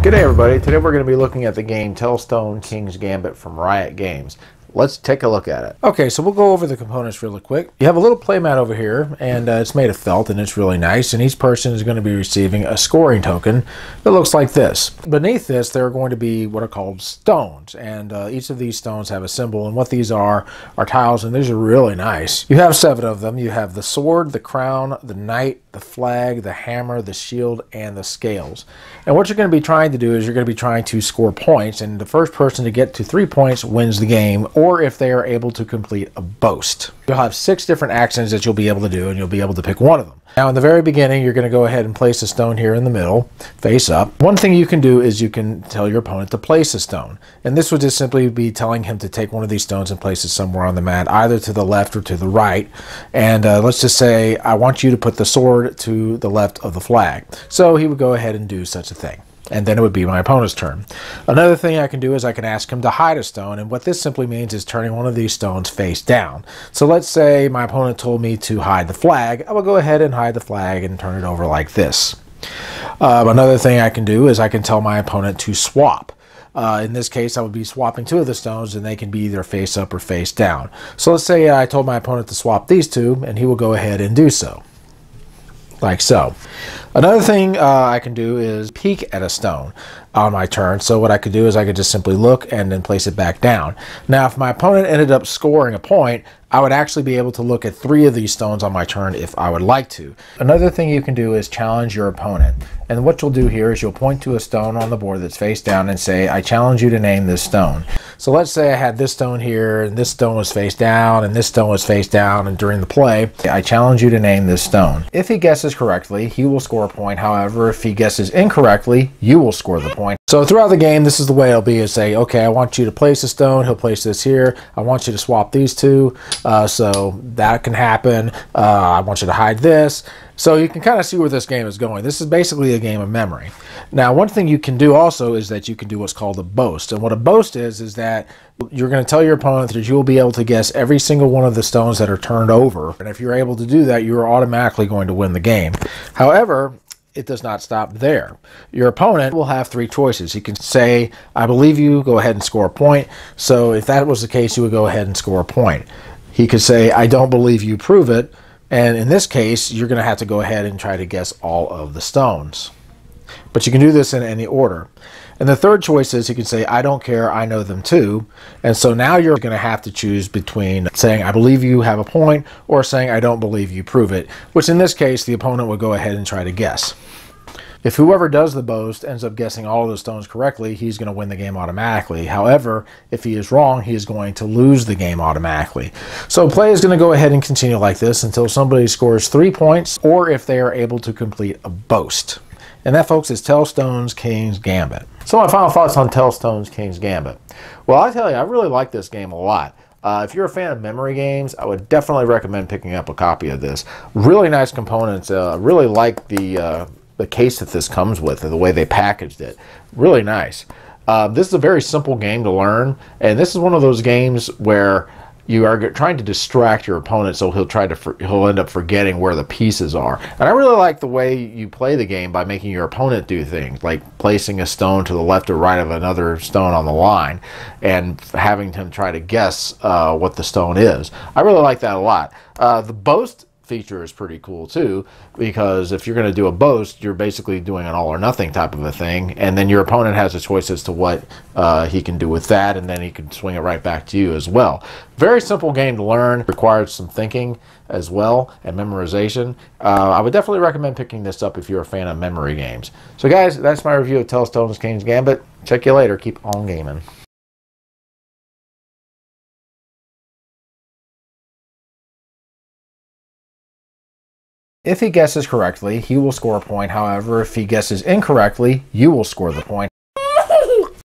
Good day, everybody. Today we're going to be looking at the game Tellstones King's Gambit from Riot Games. Let's take a look at it. Okay, so we'll go over the components really quick. You have a little playmat over here, and it's made of felt, and it's really nice. And each person is going to be receiving a scoring token that looks like this. Beneath this, there are going to be what are called stones, and each of these stones have a symbol. And what these are tiles, and these are really nice. You have 7 of them. You have the sword, the crown, the knight, the flag, the hammer, the shield, and the scales. And what you're going to be trying to do is you're going to be trying to score points, and the first person to get to 3 points wins the game, or if they are able to complete a boast. You'll have 6 different actions that you'll be able to do, and you'll be able to pick one of them. Now, in the very beginning, you're going to go ahead and place a stone here in the middle, face up. One thing you can do is you can tell your opponent to place a stone. And this would just simply be telling him to take one of these stones and place it somewhere on the mat, either to the left or to the right. And let's just say, I want you to put the sword to the left of the flag. So he would go ahead and do such a thing. And then it would be my opponent's turn. Another thing I can do is I can ask him to hide a stone, and what this simply means is turning one of these stones face down. So let's say my opponent told me to hide the flag. I will go ahead and hide the flag and turn it over like this. Another thing I can do is I can tell my opponent to swap. In this case, I would be swapping 2 of the stones, and they can be either face up or face down. So let's say I told my opponent to swap these 2, and he will go ahead and do so. Like so. Another thing I can do is peek at a stone on my turn. So what I could do is I could just simply look and then place it back down. Now, if my opponent ended up scoring a point, I would actually be able to look at 3 of these stones on my turn if I would like to. Another thing you can do is challenge your opponent. And what you'll do here is you'll point to a stone on the board that's face down and say, I challenge you to name this stone. So let's say I had this stone here, and this stone was face down, and this stone was face down, and during the play, I challenge you to name this stone. If he guesses correctly, he will score a point. However, if he guesses incorrectly, you will score the point. So throughout the game, this is the way it'll be, is say, okay, I want you to place a stone, he'll place this here, I want you to swap these 2, so that can happen, I want you to hide this. So you can kind of see where this game is going. This is basically a game of memory. Now, one thing you can do also is that you can do what's called a boast. And what a boast is that you're going to tell your opponent that you will be able to guess every single one of the stones that are turned over. And if you're able to do that, you're automatically going to win the game. However, it does not stop there. Your opponent will have 3 choices. He can say, I believe you, go ahead and score a point. So if that was the case, you would go ahead and score a point. He could say, I don't believe you, prove it. And in this case, you're going to have to go ahead and try to guess all of the stones. But you can do this in any order. And the third choice is he can say, I don't care, I know them too. And so now you're going to have to choose between saying, I believe you have a point, or saying, I don't believe you, prove it. Which in this case, the opponent would go ahead and try to guess. If whoever does the boast ends up guessing all of the stones correctly, he's going to win the game automatically. However, if he is wrong, he is going to lose the game automatically. So play is going to go ahead and continue like this until somebody scores 3 points, or if they are able to complete a boast. And that, folks, is Tellstones King's Gambit. So my final thoughts on Tellstones King's Gambit. Well, I tell you, I really like this game a lot. If you're a fan of memory games, I would definitely recommend picking up a copy of this. Really nice components. Really like the case that this comes with and the way they packaged it. Really nice. This is a very simple game to learn, and this is one of those games where you are trying to distract your opponent, so he'll end up forgetting where the pieces are. And I really like the way you play the game by making your opponent do things like placing a stone to the left or right of another stone on the line and having him try to guess what the stone is. I really like that a lot. The boast feature is pretty cool too, because if you're going to do a boast, you're basically doing an all or nothing type of a thing, and then your opponent has a choice as to what he can do with that, and then he can swing it right back to you as well. Very simple game to learn, requires some thinking as well and memorization. I would definitely recommend picking this up if you're a fan of memory games. So guys, that's my review of Tellstones King's Gambit. Check you later. Keep on gaming. If he guesses correctly, he will score a point. However, if he guesses incorrectly, you will score the point.